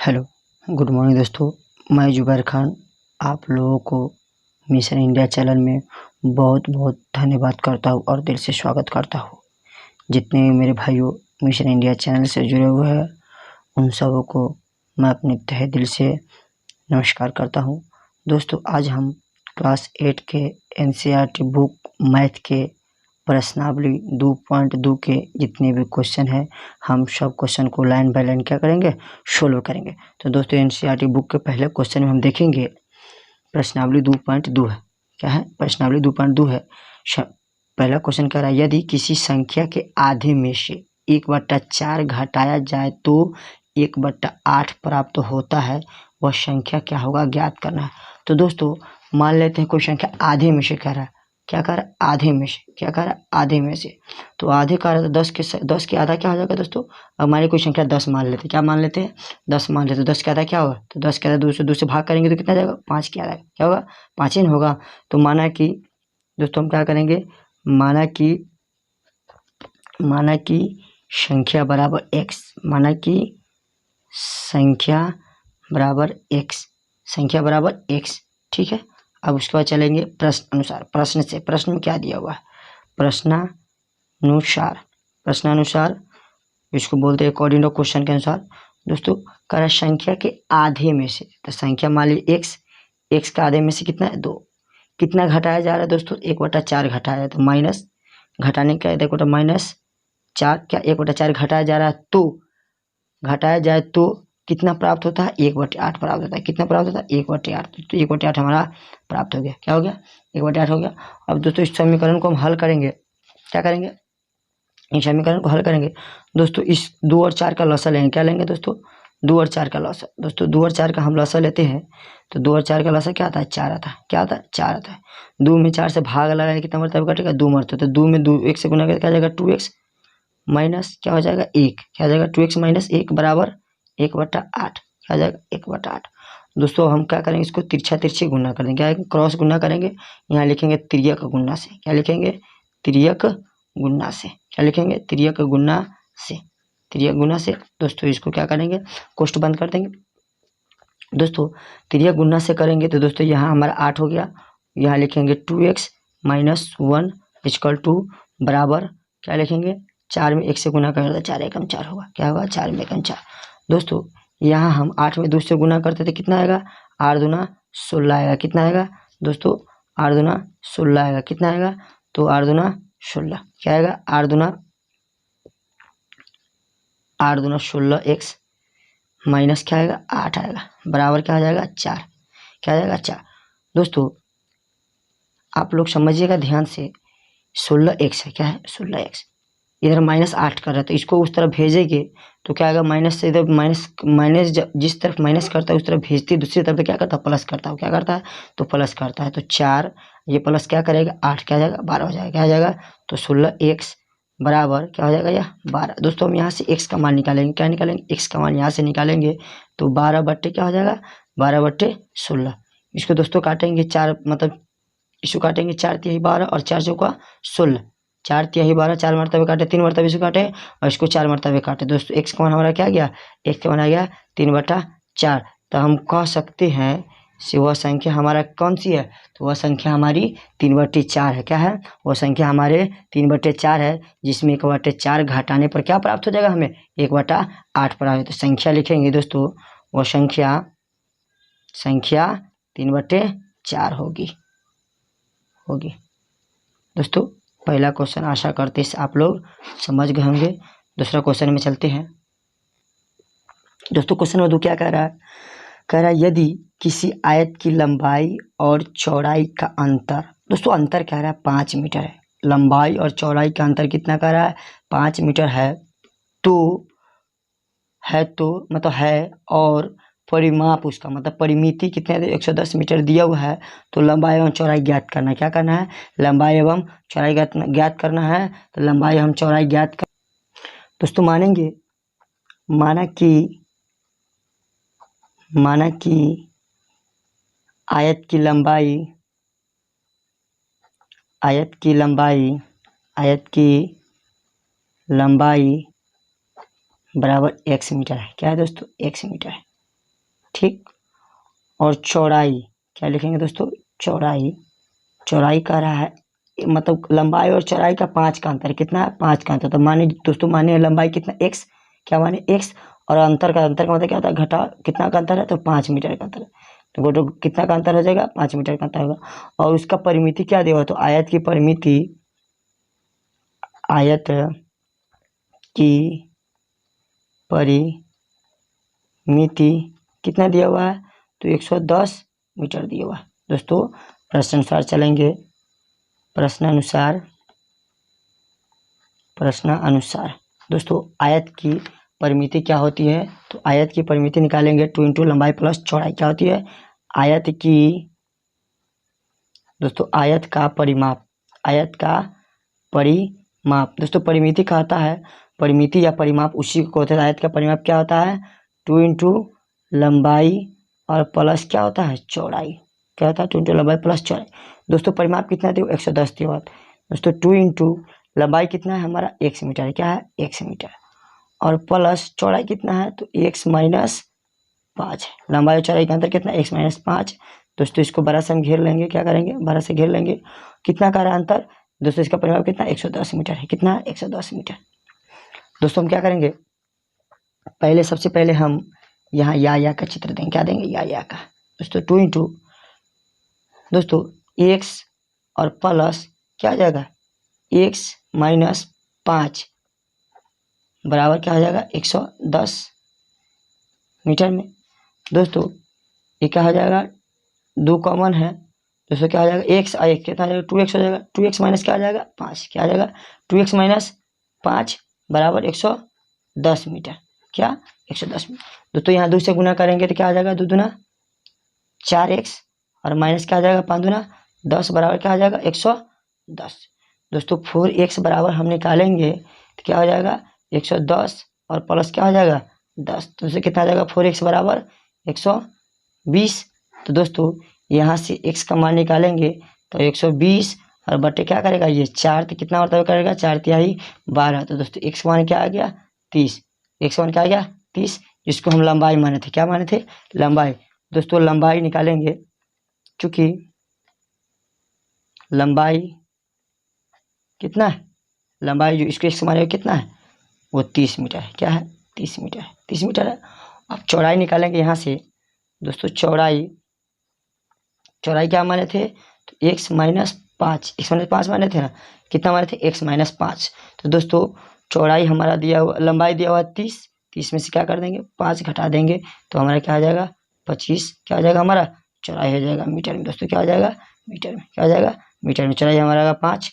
Hello, good morning दोस्तों। मैं जुबैर खान आप लोगों को मिशन इंडिया चैनल में बहुत बहुत धन्यवाद करता हूँ और दिल से स्वागत करता हूँ। जितने भी मेरे भाइयों मिशन इंडिया चैनल से जुड़े हुए हैं उन सबों को मैं अपने तहे दिल से नमस्कार करता हूँ। दोस्तों, आज हम क्लास 8 के एनसीईआरटी बुक मैथ के प्रश्नावली 2.2 के जितने भी क्वेश्चन हैं हम सब क्वेश्चन को लाइन बाय लाइन क्या करेंगे, सोल्व करेंगे। तो दोस्तों, एनसीईआरटी बुक के पहले क्वेश्चन में हम देखेंगे प्रश्नावली 2.2 है। क्या है? प्रश्नावली 2.2 है। पहला क्वेश्चन कह रहा है, यदि किसी संख्या के आधे में से 1/4 घटाया जाए तो 1/8 प्राप्त होता है, वह संख्या क्या होगा, ज्ञात करना है। तो दोस्तों, मान लेते हैं कोई संख्या आधे में से कह रहा है। क्या कह रहा है? आधे में से। क्या कह रहा है? आधे में से। तो आधे कह रहा है तो 10 के आधा क्या हो जाएगा दोस्तों? अब हमारी कोई संख्या 10 मान लेते हैं। क्या मान लेते हैं? 10 मान लेते हैं। 10 के आधा क्या होगा? तो 10 के आधा 2 से भाग करेंगे तो कितना जाएगा? 5 के आधा क्या होगा? 5 ही होगा। तो माना कि दोस्तों हम क्या करेंगे, माना कि संख्या बराबर x, माना कि संख्या बराबर x, ठीक है। अब उसके बाद चलेंगे प्रश्न अनुसार। प्रश्न में क्या दिया हुआ है? प्रश्नानुसार इसको बोलते हैं अकॉर्डिंग टू क्वेश्चन के अनुसार। दोस्तों, कह रहा संख्या के आधे में से, तो संख्या मान ली x का आधे में से कितना है? 2। कितना घटाया जा रहा है दोस्तों? 1/4 घटाया है, तो माइनस घटाने का देखो तो -4, क्या 1/4 घटाया जा रहा है तो घटाया जाए तो कितना प्राप्त होता है? 1/8 प्राप्त होता है। कितना प्राप्त होता है? 1/8। तो 1/8 हमारा प्राप्त हो गया। क्या हो गया? 1/8 हो गया। अब दोस्तों इस समीकरण को हम हल करेंगे। क्या करेंगे? इस समीकरण को हल करेंगे। दोस्तों इस 2 और 4 का लसा लेंगे। क्या लेंगे दोस्तों? 2 और 4 का लसा। दोस्तों 2 और 4 का हम लसा लेते हैं तो 2 और 4 का लसा क्या आता है? 4 आता है। क्या आता है? 4 आता है। 2 में 4 से भाग लगाए कितना मरतबा कटेगा? 2 मरतबा। तो 2 में 2 1 से गुना करके क्या जाएगा? 2x माइनस क्या हो जाएगा? 1। क्या जाएगा? 2x माइनस 1 बराबर 1/8। क्या जाएगा? 1/8। दोस्तों हम क्या करेंगे, इसको तिरछी गुना कर देंगे। क्या क्रॉस गुना करेंगे? यहाँ लिखेंगे तिर्यक गुना से। क्या लिखेंगे? तिर्यक गुना से। क्या लिखेंगे? तिर्यक गुना से। दोस्तों इसको क्या करेंगे, कोष्ठ बंद कर देंगे। दोस्तों तिर्यक गुना से करेंगे तो दोस्तों यहाँ हमारा 8 हो गया। यहाँ लिखेंगे 2x माइनस 1 इक्वल टू बराबर क्या लिखेंगे? 4 में 1 से गुना करेंगे तो 4 एकम 4 होगा। क्या होगा? 4 में एकम 4। दोस्तों यहाँ हम 8 में 2 से गुना करते थे, कितना आएगा? 8 दूना 16 आएगा। कितना आएगा दोस्तों? 8 दूना 16 आएगा। कितना आएगा? तो 8 दूना 16 क्या आएगा? 8 दूना 16x माइनस क्या आएगा? 8 आएगा बराबर क्या आ जाएगा? 4। क्या आ जाएगा? 4। दोस्तों आप लोग समझिएगा ध्यान से, 16x है। क्या है? 16x। इधर -8 कर रहा है तो इसको उस तरफ भेजेंगे तो क्या आएगा? माइनस से इधर माइनस जिस तरफ माइनस करता है उस तरफ भेजते, दूसरी तरफ क्या करता है? प्लस करता है। क्या करता है? तो प्लस करता है। तो 4 ये प्लस क्या करेगा? 8 क्या आ जाएगा? 12 हो जाएगा। क्या आ जाएगा? तो 16x बराबर क्या हो जाएगा? यह 12। दोस्तों हम यहाँ से x का मान निकालेंगे। क्या निकालेंगे? x का मान यहाँ से निकालेंगे तो 12 बट्टे क्या हो जाएगा? 12/16। इसको दोस्तों काटेंगे 4, मतलब इसको काटेंगे 4 तिहाई 12 और 4 चौका 16। 4 तिहाई 12, 4 मरतबे काटे, 3 मरतबे इसको काटे और इसको 4 मरतबे काटे। दोस्तों x का मान हमारा क्या गया? x का मान आ गया 3/4। तो हम कह सकते हैं से वह संख्या हमारा कौन सी है? तो वह संख्या हमारी 3/4 है। क्या है? वह संख्या हमारे 3/4 है, जिसमें 1/4 घटाने पर क्या प्राप्त हो जाएगा हमें? 1/8 प्राप्त। तो संख्या लिखेंगे दोस्तों, वह संख्या 3/4 होगी। दोस्तों पहला क्वेश्चन आशा करते हैं आप लोग समझ गए होंगे। दूसरा क्वेश्चन में चलते हैं। दोस्तों क्वेश्चन नंबर 2 क्या कह रहा है? कह रहा है यदि किसी आयत की लंबाई और चौड़ाई का अंतर, दोस्तों अंतर कह रहा है 5 मीटर है। लंबाई और चौड़ाई का अंतर कितना कह रहा है? 5 मीटर है। तो मतलब है और परिमाप उसका मतलब परिमिति कितने 110 मीटर दिया हुआ है। तो लंबाई एवं चौड़ाई ज्ञात करना है। क्या करना है? लंबाई एवं चौड़ाई ज्ञात करना है। तो लंबाई हम चौड़ाई ज्ञात कर दोस्तों मानेंगे, माना कि आयत की लंबाई बराबर x मीटर है। क्या है दोस्तों? x मीटर है। ठीक। और चौड़ाई क्या लिखेंगे दोस्तों, चौड़ाई कह रहा है, मतलब लंबाई और चौड़ाई का 5 का अंतर, कितना है 5 का अंतर। तो मानिए दोस्तों, मानिए लंबाई कितना x, क्या माने x, और अंतर का मतलब क्या होता है, घटा कितना का अंतर है, तो 5 मीटर का अंतर है। तो गोटो कितना का अंतर हो जाएगा, 5 मीटर का अंतर होगा। और उसका परिमिति क्या दिया हुआ, तो आयत की परिमिति कितना दिया हुआ है, तो 110 मीटर दिया हुआ है। दोस्तों प्रश्न अनुसार चलेंगे, प्रश्न अनुसार दोस्तों आयत की परिमिति क्या होती है, तो आयत की परिमिति निकालेंगे 2 इंटू लंबाई प्लस चौड़ाई क्या होती है, आयत का परिमाप दोस्तों परिमिति कहता है, परिमिति या परिमाप उसी को होता है। आयत का परिमाप क्या होता है, 2 इंटू लंबाई और प्लस क्या होता है, चौड़ाई, क्या होता है 2 इंटू लंबाई प्लस चौड़ाई। दोस्तों परिमाप कितना दे, 110 दिया हुआ। दोस्तों 2 इंटू लंबाई कितना है हमारा, x मीटर, क्या है x मीटर, और प्लस चौड़ाई कितना है, तो x माइनस 5 है। लंबाई और चौड़ाई का अंतर कितना, x माइनस 5। दोस्तों इसको बड़ा से हम घेर लेंगे, क्या करेंगे, बड़ा से घेर लेंगे। कितना का रहा अंतर, दोस्तों इसका परिमाप कितना, 110 मीटर है, कितना 110 मीटर। दोस्तों हम क्या करेंगे, सबसे पहले हम यहाँ या का चित्र देंगे, क्या देंगे, या का। दोस्तों 2 इंटू दोस्तों x और प्लस क्या आ जाएगा, x माइनस 5 बराबर क्या हो जाएगा, 110 मीटर में। दोस्तों ये क्या हो जाएगा, 2 कॉमन है, दोस्तों क्या हो जाएगा, x और 1 कितना हो जाएगा, 2x हो जाएगा, 2x माइनस क्या आ जाएगा, 5, क्या आ जाएगा 2x माइनस 5 बराबर 110 मीटर, क्या 110 मीटर। दोस्तों यहाँ 2 से गुना करेंगे तो क्या आ जाएगा, 2 दूना 4x और माइनस क्या आ जाएगा, 5 दूना 10 बराबर क्या आ जाएगा, 110। दोस्तों 4x बराबर हम निकालेंगे तो क्या हो जाएगा, 110 और प्लस क्या हो जाएगा 10, तो दोस्तों कितना आ जाएगा, 4x बराबर 120। तो दोस्तों यहाँ से x का मान निकालेंगे तो 120 और बटे क्या करेगा, ये 4, तो कितना मतलब करेगा, 4 तिहाई 12। तो दोस्तों x मान क्या आ गया, 30, x मान क्या आ गया 30, जिसको हम लंबाई माने थे, क्या माने थे, लंबाई। दोस्तों लंबाई निकालेंगे, चूंकि लंबाई कितना है, लंबाई जो इसको x माने कितना है, वो 30 मीटर है, क्या है 30 मीटर है, 30 मीटर है। अब चौड़ाई निकालेंगे यहाँ से, दोस्तों चौड़ाई क्या माने थे, तो x माइनस 5 माने थे ना, कितना माने थे, x माइनस 5। तो दोस्तों चौड़ाई हमारा दिया हुआ, लंबाई दिया हुआ 30 में से क्या कर देंगे, 5 घटा देंगे तो हमारा क्या आ जाएगा 25, क्या आ जाएगा हमारा, चौड़ाई हो जाएगा मीटर में। दोस्तों क्या हो जाएगा, मीटर में, क्या हो जाएगा मीटर में। चौड़ाई हमारा 5,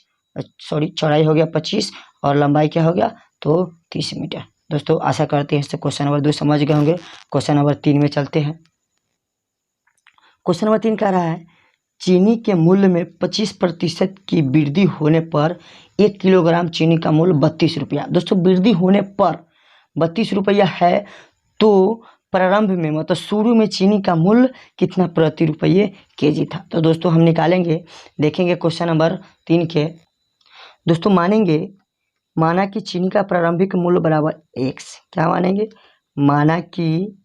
चौड़ाई हो गया 25 और लंबाई क्या हो गया, तो 30 मीटर। दोस्तों आशा करते हैं इससे क्वेश्चन नंबर 2 समझ गए होंगे। क्वेश्चन नंबर 3 में चलते हैं। क्वेश्चन नंबर 3 कह रहा है, चीनी के मूल्य में 25% की वृद्धि होने पर 1 किलोग्राम चीनी का मूल्य 32 रुपया। दोस्तों वृद्धि होने पर 32 रुपया है, तो प्रारंभ में मतलब शुरू में चीनी का मूल्य कितना प्रति रुपये केजी था। तो दोस्तों हम निकालेंगे, देखेंगे क्वेश्चन नंबर 3 के। दोस्तों माना कि चीनी का प्रारंभिक मूल्य बराबर x, क्या मानेंगे, माना कि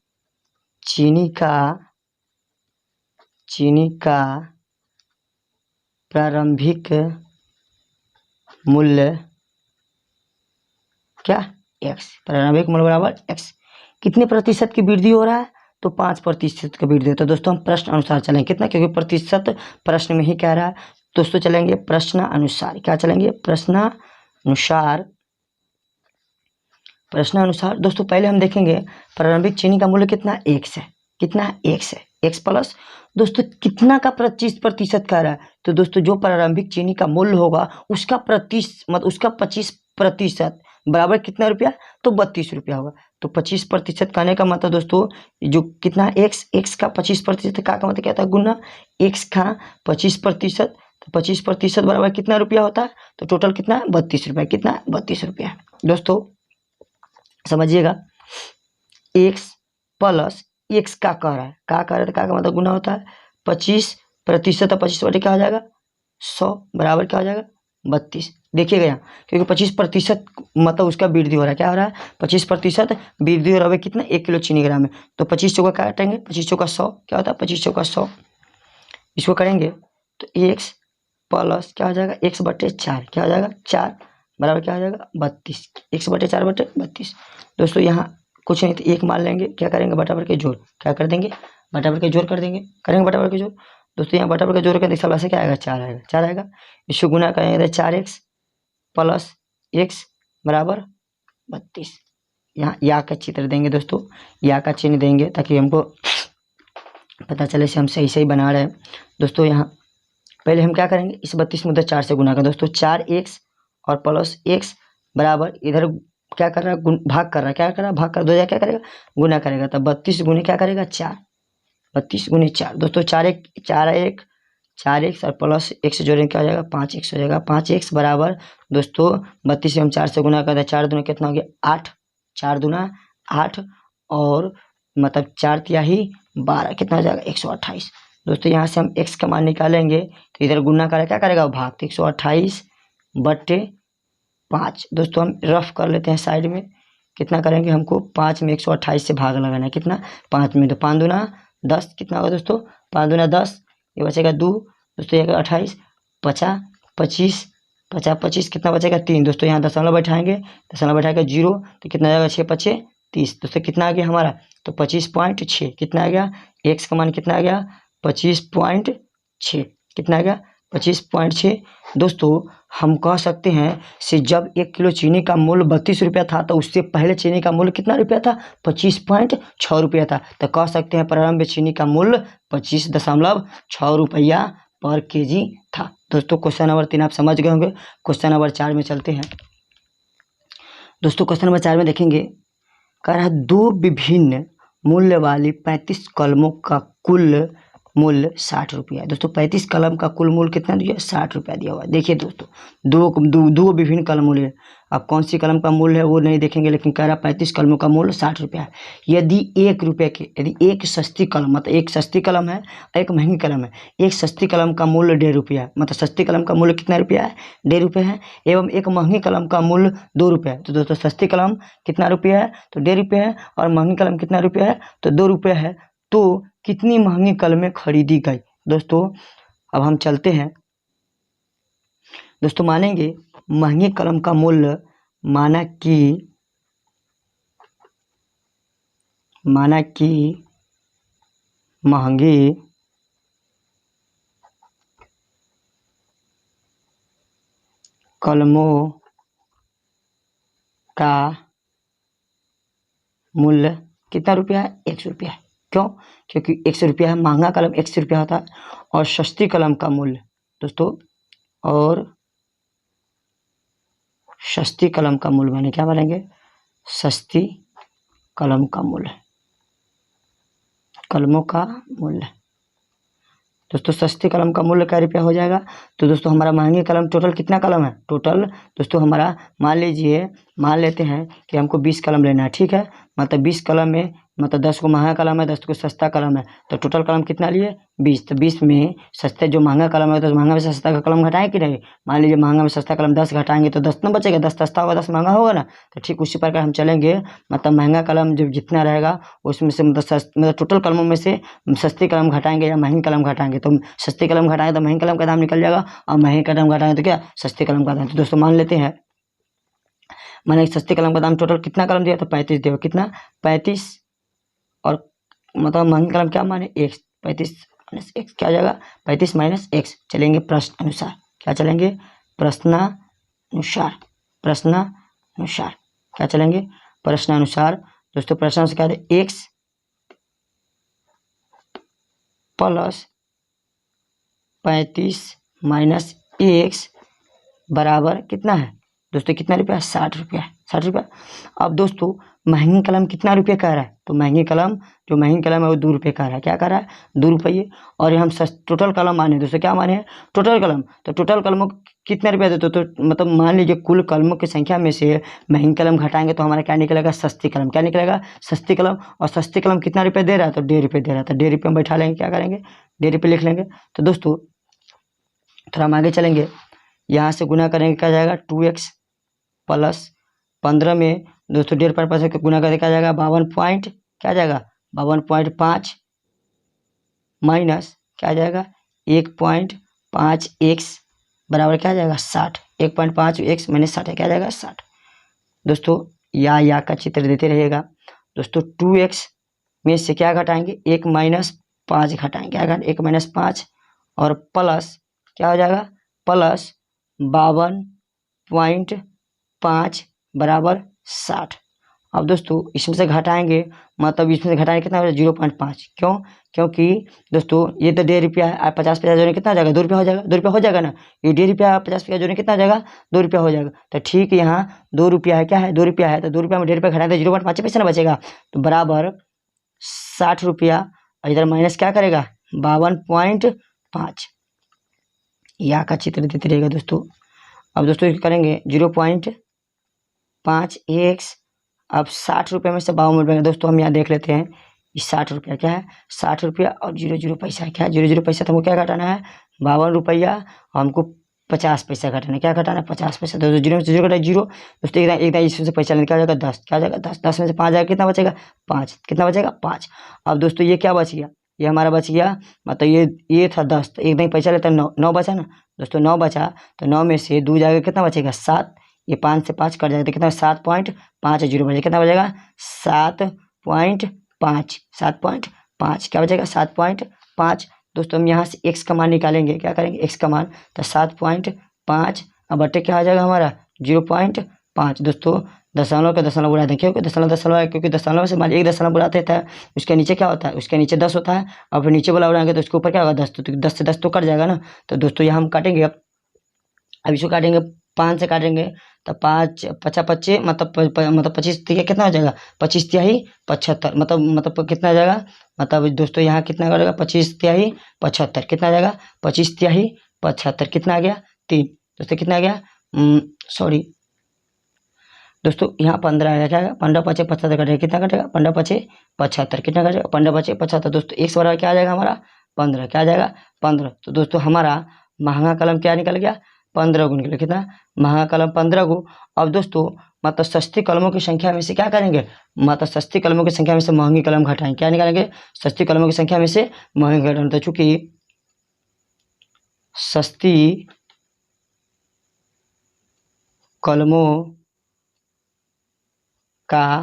चीनी का प्रारंभिक मूल्य क्या, x, प्रारंभिक मूल्य बराबर x। कितने प्रतिशत की वृद्धि हो रहा है, तो 5% की वृद्धि होता है। दोस्तों हम प्रश्न अनुसार चलेंगे, कितना, क्योंकि प्रतिशत प्रश्न में ही कह रहा है। दोस्तों चलेंगे प्रश्न अनुसार, क्या चलेंगे, प्रश्न अनुसार। दोस्तों पहले हम देखेंगे प्रारंभिक चीनी का मूल्य कितना, x है, कितना x है, x प्लस दोस्तों कितना का 25% कह रहा है, तो दोस्तों जो प्रारंभिक चीनी का मूल्य होगा उसका उसका 25% बराबर कितना रुपया, तो 32 रुपया होगा। तो 25% कहने का मतलब दोस्तों जो कितना x का 25% का मतलब क्या होता है, गुना x का 25%, तो 25% बराबर कितना रुपया होता है, तो टोटल कितना 32 रुपया, कितना 32 रुपया। दोस्तों समझिएगा, x प्लस x का कह रहा है, का कह रहा है, तो का मतलब गुना होता है 25%, तो 25 बटे क्या हो जाएगा 100 बराबर क्या हो जाएगा 32। देखिएगा यहाँ, क्योंकि 25% मतलब उसका वृद्धि हो रहा है। क्या हो रहा है? 25% वृद्धि हो रहा है। कितना? 1 किलो चीनी ग्राम में। तो 25 चौका काटेंगे, 25 चौका 100। क्या होता है? 25 चौका 100। इसको करेंगे तो x प्लस क्या हो जाएगा? x/4। क्या हो जाएगा? 4 बराबर क्या हो जाएगा? 32। x/4/32। दोस्तों यहाँ कुछ नहीं तो 1 मान लेंगे, क्या करेंगे? बटा के जोड़। क्या कर देंगे? बटा के जोड़ कर देंगे। करेंगे बटा के जोड़। दोस्तों यहाँ बटा के जोड़ करेंगे, सब ऐसे क्या आएगा? 4 आएगा। 4 आएगा। इसको गुना करेंगे तो 4x प्लस x बराबर 32। यहाँ या का चित्र देंगे दोस्तों, या का चिन्ह देंगे ताकि हमको पता चले से हम सही सही बना रहे हैं। दोस्तों यहाँ पहले हम क्या करेंगे? इस 32 में उधर 4 से गुना करें दोस्तों। 4x और प्लस x बराबर इधर क्या कर रहा है? भाग कर रहा है। क्या कर रहा है? भाग कर 2 जाए क्या करेगा? गुना करेगा। तब 32 गुने क्या करेगा? 4। 32 गुने 4 दोस्तों, 4x और प्लस x जोड़ेंगे क्या हो जाएगा? 5x हो जाएगा। 5x बराबर दोस्तों 32 से हम 4 से गुना करते हैं। 4 दूना कितना हो गया? 8। 4 दूना 8 और मतलब 4 तिहाई 12 कितना हो जाएगा? 128। दोस्तों यहाँ से हम x का मान निकालेंगे तो इधर गुना करें क्या करेगा? भाग। तो 128/5। दोस्तों हम रफ कर लेते हैं साइड में। कितना करेंगे? हमको 5 में 128 से भाग लगाना है। कितना? 5 में। तो 5 दूना 10 कितना होगा दोस्तों? 5 दूना 10, ये बचेगा 2 दोस्तों, ये 28 50 25 50 25 कितना बचेगा? 3 दोस्तों। यहाँ दशमलव बैठाएंगे, दशमलव बैठाएगा 0 तो कितना आ जाएगा? 6 5 30 दोस्तों। कितना आ गया हमारा? तो 25.6 कितना आ गया? x का मान कितना आ गया? 25.6 कितना आ गया? 25.6। दोस्तों हम कह सकते हैं से जब 1 किलो चीनी का मूल्य 32 रुपया था तो उससे पहले चीनी का मूल्य कितना रुपया था? 25.6 रुपया था। तो कह सकते हैं प्रारंभ में चीनी का मूल्य 25.6 रुपया पर केजी था। दोस्तों क्वेश्चन नंबर 3 आप समझ गए होंगे। क्वेश्चन नंबर 4 में चलते हैं। दोस्तों क्वेश्चन नंबर 4 में देखेंगे, कह रहा है 2 विभिन्न मूल्य वाली 35 कलमों का कुल मूल्य 60 रुपया है। दोस्तों 35 कलम का कुल मूल्य कितना दिया? 60 रुपया दिया हुआ है। देखिए दोस्तों दो विभिन्न कलम मूल्य, अब कौन सी कलम का मूल्य है वो नहीं देखेंगे, लेकिन कह रहा 35 कलमों का मूल्य 60 रुपया है। यदि 1 रुपये के यदि एक सस्ती कलम, मतलब एक सस्ती कलम है एक महंगी कलम है, एक सस्ती कलम का मूल्य 1.5 रुपया है, मतलब सस्ती कलम का मूल्य कितना रुपया है? 1.5 रुपये है, एवं एक महंगी कलम का मूल्य 2 रुपये है। तो दोस्तों सस्ती कलम कितना रुपया है? तो 1.5 रुपये है, और महंगी कलम कितना रुपया है? तो 2 रुपये है। तो कितनी महंगी कलमें खरीदी गई? दोस्तों अब हम चलते हैं। दोस्तों मानेंगे महंगी कलम का मूल्य, माना कि महंगी कलमों का मूल्य कितना रुपया है? 100 रुपया है। क्यों? क्योंकि 100 रुपया है, महंगा कलम 100 रुपया होता है। और सस्ती कलम का मूल्य दोस्तों, और सस्ती कलम का मूल्य माने क्या मानेंगे? सस्ती कलम का मूल्य, कलमों का मूल्य। दोस्तों सस्ती कलम का मूल्य क्या रुपया हो जाएगा? तो दोस्तों हमारा महंगी कलम टोटल कितना कलम है? टोटल दोस्तों हमारा मान लेते हैं कि हमको 20 कलम लेना है। ठीक है, मतलब 20 कलम में मतलब 10 को महंगा कलम है, 10 को सस्ता कलम है, तो टोटल कलम कितना लिए? 20। तो 20 में सस्ते जो महंगा कलम है तो महंगा में से सस्ता का कलम घटाएं कि नहीं? मान लीजिए महंगा में सस्ता कलम 10 घटाएंगे तो 10 ना बचेगा, 10 सस्ता होगा 10 महंगा होगा ना। तो ठीक उसी प्रकार हम चलेंगे, मतलब महंगा कलम जब जितना रहेगा उसमें से मतलब टोटल कलमों में से सस्ती कलम घटाएंगे या महंगी कलम घटाएंगे। तो सस्ती कलम घटाएंगे तो महंगी कलम का दाम निकल जाएगा, और महंगी कलम घटाएंगे तो क्या? सस्ती कलम का दाम। तो दोस्तों मान लेते हैं, मैंने सस्ती कलम का दाम टोटल कितना कलम दिया? तो 35 दिया। कितना? 35, और मतलब महंगी कलम क्या माने? 1। 35 माइनस x क्या हो जाएगा? 35 माइनस x। चलेंगे प्रश्न अनुसार। क्या चलेंगे? प्रश्नानुसार। क्या चलेंगे? प्रश्नानुसार। दोस्तों प्रश्न से क्या है? x प्लस 35 माइनस x बराबर कितना है? दोस्तों कितना रुपया? 60 रुपया। 60 रुपया। अब दोस्तों महंगी कलम कितना रुपये कह रहा है? तो महंगी कलम है वो 2 रुपये कह रहा है। क्या कह रहा है? 2 रुपये। और हम टोटल कलम माने दोस्तों, क्या माने हैं? टोटल कलम। तो टोटल कलमों कितने रुपये देते? तो मतलब मान लीजिए कुल कलमों की संख्या में से महंगी कलम घटाएंगे तो हमारा क्या निकलेगा? सस्ती कलम। क्या निकलेगा? सस्ती कलम। और सस्ती कलम कितना रुपये दे रहा है? तो 1.5 रुपये दे रहा है। तो 1.5 रुपये हम बैठा लेंगे, क्या करेंगे? 1.5 रुपये लिख लेंगे। तो दोस्तों थोड़ा हम आगे चलेंगे। यहाँ से गुना करेंगे क्या जाएगा 2x प्लस 15 में दोस्तों 1.5% को गुना करके क्या जाएगा 52 पॉइंट क्या जाएगा 52.5 माइनस क्या जाएगा 1.5x बराबर क्या जाएगा 60। 1.5x माइनस 60 क्या जाएगा 60। दोस्तों या का चित्र देते रहेगा दोस्तों। 2x में से क्या घटाएंगे 1 माइनस 5 घटाएंगे क्या घटाएंगे 1 माइनस 5 और प्लस क्या हो जाएगा प्लस 52.5 बराबर 60। अब दोस्तों इसमें से घटाएंगे मतलब इसमें से घटाएंगे कितना हो जाएगा 0.5 क्यों क्योंकि दोस्तों ये तो 1.5 रुपया है 50 पैसा जोड़ने कितना हो जाएगा 2 रुपया हो जाएगा 2 रुपया हो जाएगा ना। ये 1.5 रुपया 50 पैसा जोड़ने कितना हो जाएगा 2 रुपया हो जाएगा। तो ठीक यहाँ 2 रुपया है क्या है 2 रुपया है तो 2 रुपया में 1.5 रुपया घटाएं तो 0.5 पैसा ना बचेगा तो बराबर 60 रुपया और इधर माइनस क्या करेगा 52.5 या का चित्र देते रहेगा दोस्तों। अब दोस्तों करेंगे 0.5x अब 60 रुपये में से 52 रुपये दोस्तों हम यहाँ देख लेते हैं 60 रुपया क्या है 60 रुपया और 0 पैसा क्या है 0 पैसा तो हमको क्या घटाना है 52 रुपया और हमको 50 पैसा घटाना है क्या घटाना है 50 पैसा। दोस्तों 0 में से 0 घटा 0 दोस्तों एकदम इसमें से पैसा लेने क्या हो जाएगा 10 क्या हो जाएगा 10 में से 5 जाएगा कितना बचेगा 5 कितना बचेगा 5। अब दोस्तों ये क्या बच गया ये हमारा बच गया मतलब ये था 10 तो एकदम पैसा लेता है 9 बचा ना दोस्तों 9 बचा तो 9 में से 2 जाएगा कितना बचेगा 7 ये 5 से 5 कट जाएगा तो कितना 7.50 बचेगा कितना बचेगा 7.5 क्या बचेगा 7.5। दोस्तों हम यहाँ से x का मान निकालेंगे क्या करेंगे x का मान तो 7.5 अब बटे क्या आ जाएगा हमारा 0.5। दोस्तों दशमलव का दशमलव बुला दें क्योंकि दशमलव है क्योंकि दशमलव से मान एक दशमलव बुलाते था उसके नीचे क्या होता है उसके नीचे 10 होता है और फिर नीचे बोला उड़ाएंगे तो उसके ऊपर क्या होगा 10 तो 10 से 10 तो कट जाएगा ना। तो दोस्तों यहाँ हम काटेंगे अब इसको काटेंगे 5 से काटेंगे तो 5 55 मतलब 25 कितना हो जाएगा 25 तिहाई 75 मतलब कितना आ जाएगा मतलब दोस्तों यहाँ कितना करेगा 25 तिहाई 75 कितना आ जाएगा 25 तिहाई 75 कितना आ गया 3 दोस्तों कितना आ गया सॉरी दोस्तों यहाँ 15 आएगा क्या 15 5 75 कटेगा कितना कटेगा 15 5 75 कितना कटेगा 15 5 75 दोस्तों एक बराबर क्या आ जाएगा हमारा 15 क्या आ जाएगा 15। तो दोस्तों हमारा महंगा कलम क्या निकल गया 15 गुण निकला कितना महंगा कलम 15 गो। अब दोस्तों मतलब सस्ती कलमों की संख्या में से क्या करेंगे मतलब सस्ती कलमों की संख्या में से महंगी कलम घटाएंगे क्या निकालेंगे सस्ती कलमों की संख्या में से महंगी घटाएंगे। तो चूंकि सस्ती कलमों का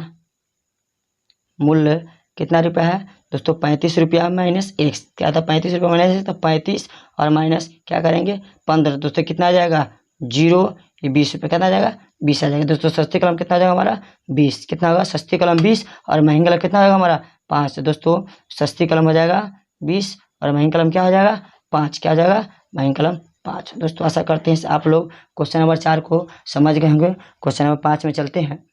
मूल्य कितना रुपया है दोस्तों 35 रुपया माइनस x क्या था 35 रुपया माइनस तो 35 और माइनस क्या करेंगे 15 दोस्तों कितना आ जाएगा 0 ये 20 रुपये कितना आ जाएगा 20 आ जाएगा। दोस्तों सस्ती कलम कितना आ जाएगा हमारा 20 कितना होगा सस्ती कलम 20 और महंगी कलम कितना होगा हमारा 5। दोस्तों सस्ती कलम हो जाएगा 20 और महंगी कलम क्या हो जाएगा 5 क्या हो जाएगा महंगी कलम 5। दोस्तों आशा करते हैं आप लोग क्वेश्चन नंबर 4 को समझ गए होंगे। क्वेश्चन नंबर 5 में चलते हैं।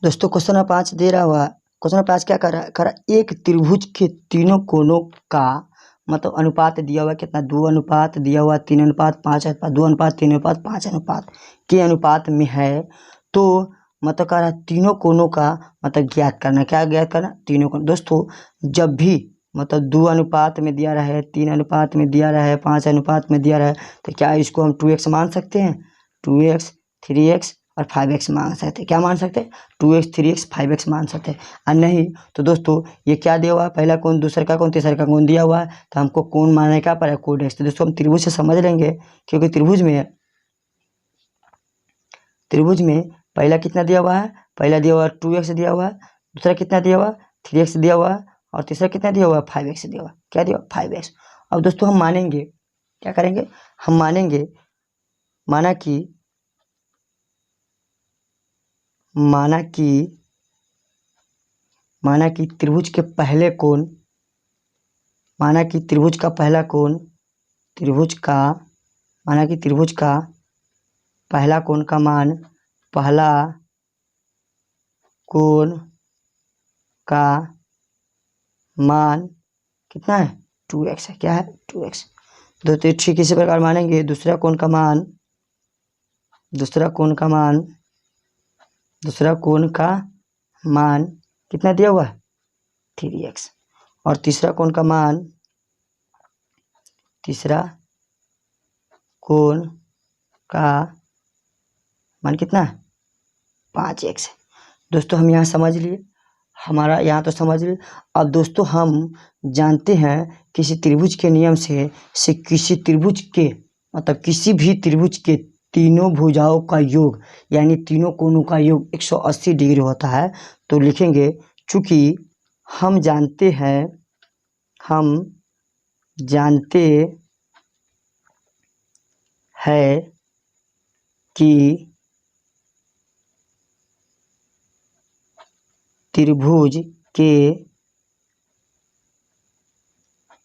दोस्तों क्वेश्चन नंबर 5 दे रहा हुआ क्वेश्चन नंबर 5 क्या कर रहा एक त्रिभुज के तीनों कोनों का मतलब अनुपात दिया हुआ कितना 2 अनुपात दिया हुआ 3 अनुपात 5 अनुपात 2 अनुपात 3 अनुपात 5 अनुपात के अनुपात में है तो मतलब कह रहा तीनों कोनों का मतलब ज्ञात करना क्या ज्ञात करना तीनों कोण। दोस्तों जब भी मतलब 2 अनुपात में दिया रहा है 3 अनुपात में दिया रहा है 5 अनुपात में दिया रहा है तो क्या इसको हम 2x मान सकते हैं 2x 3x और 5x मान सकते हैं क्या मान सकते हैं 2x 3x 5x मान सकते हैं। और नहीं तो दोस्तों ये क्या दिया हुआ है पहला कोण दूसरा का कोण तीसरा का कोण दिया हुआ है तो हमको कोण मानने का पड़ेगा कोड x। तो दोस्तों हम त्रिभुज से समझ लेंगे क्योंकि त्रिभुज में पहला कितना दिया हुआ है पहला दिया हुआ है 2x दिया हुआ है दूसरा कितना दिया हुआ है 3x दिया हुआ है और तीसरा कितना दिया हुआ है 5x दिया हुआ है क्या दिया 5x। अब दोस्तों हम मानेंगे क्या करेंगे हम मानेंगे माना कि त्रिभुज के पहले कोण माना कि त्रिभुज का पहला कोण त्रिभुज का पहला कोण का मान पहला कोण का मान कितना है 2x है क्या है 2x। दोस्तों ठीक इसी प्रकार मानेंगे दूसरा कोण का मान कितना दिया हुआ है 3x और तीसरा कोण का मान का मान कितना 5x है। दोस्तों हम यहाँ समझ लिए, हमारा यहाँ तो समझ लिए। अब दोस्तों हम जानते हैं किसी त्रिभुज के नियम से किसी त्रिभुज के मतलब किसी भी त्रिभुज के तीनों भुजाओं का योग यानी तीनों कोणों का योग 180 डिग्री होता है। तो लिखेंगे चूँकि हम जानते हैं कि त्रिभुज के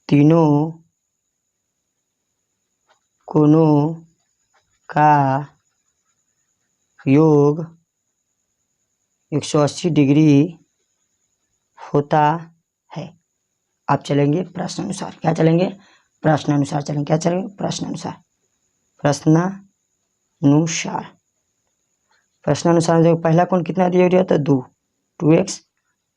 तीनों कोणों का योग 180 डिग्री होता है। आप चलेंगे प्रश्नानुसार। क्या चलेंगे? प्रश्नानुसार चलेंगे। क्या चलेंगे? प्रश्नानुसार। प्रश्नानुसार जो पहला कोण कितना दिया गया था 2x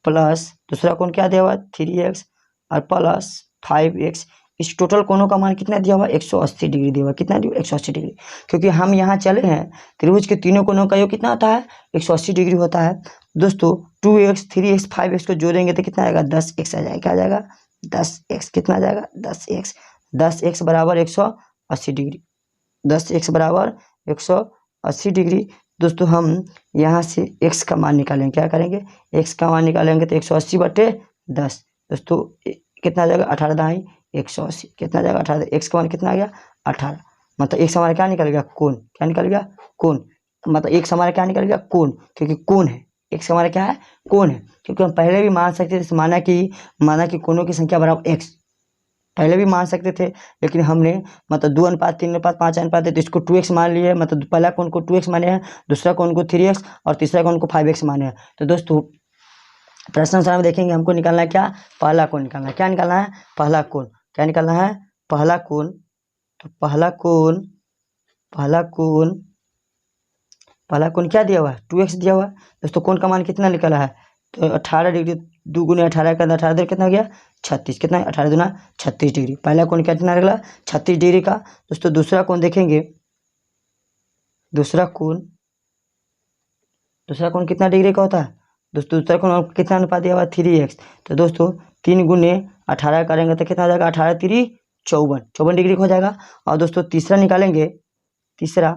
प्लस दूसरा कोण क्या दिया हुआ 3x और प्लस 5x। इस टोटल कोणों का मान कितना दिया हुआ 180 डिग्री दिया हुआ। कितना दिया 180 डिग्री, क्योंकि हम यहाँ चले हैं त्रिभुज के तीनों कोणों का योग कितना होता है 180 डिग्री होता है। दोस्तों 2x 3x 5x को जोड़ेंगे तो कितना आएगा 10x आ जाएगा। क्या आ जाएगा 10x। कितना आ जाएगा 10x। 10x बराबर 180 डिग्री। 10x बराबर 180 डिग्री। दोस्तों हम यहाँ से x का मान निकालेंगे। क्या करेंगे? x का मान निकालेंगे तो 180/10। दोस्तों कितना आ जाएगा 18 दाई 180। कितना आ जाएगा 18। x का मान कितना आ गया 18। मतलब x हमारा क्या निकल गया कोण। क्या निकल गया कोण। मतलब x हमारा क्या निकल गया कोण, क्योंकि कोण है। x हमारा क्या है कोण है, क्योंकि हम पहले भी मान सकते थे माना कि कोणों की संख्या बराबर x पहले भी मान सकते थे, लेकिन हमने मतलब 2:3:5 है तो इसको 2x मान लिए। मतलब पहला कोण को 2x माने हैं, दूसरा कोण को 3x और तीसरा कोण को 5x माने हैं। तो दोस्तों प्रश्नानुसार में देखेंगे हमको निकालना है क्या पहला कोण निकालना है। क्या निकालना है पहला कोण। क्या निकालना है पहला कोण। तो पहला कोण क्या दिया हुआ है 2x दिया हुआ है। दोस्तों कोण का मान कितना निकला है तो 18 डिग्री। 2 × 18 का 18 देर कितना गया 36। कितना 18 दूना 36 डिग्री। पहला कोण कितना निकला 36 डिग्री का। दोस्तों दूसरा कोण देखेंगे। दूसरा कोण कितना डिग्री का होता है दोस्तों। दूसरा कोण कितना अनुपात दिया हुआ 3x। तो दोस्तों 3 × 18 करेंगे तो कितना आ जाएगा 18 3 54 डिग्री का हो जाएगा। और दोस्तों तीसरा निकालेंगे। तीसरा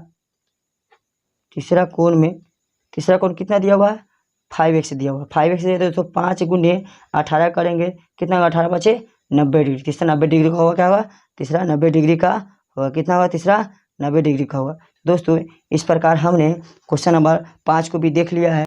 कोण कितना दिया हुआ है 5x दिया हुआ है। 5x दिया तो 5 × 18 करेंगे कितना 18 बचे 90 डिग्री। तीसरा 90 डिग्री का होगा। क्या होगा तीसरा 90 डिग्री का होगा। कितना होगा तीसरा 90 डिग्री का होगा। दोस्तों इस प्रकार हमने क्वेश्चन नंबर 5 को भी देख लिया है।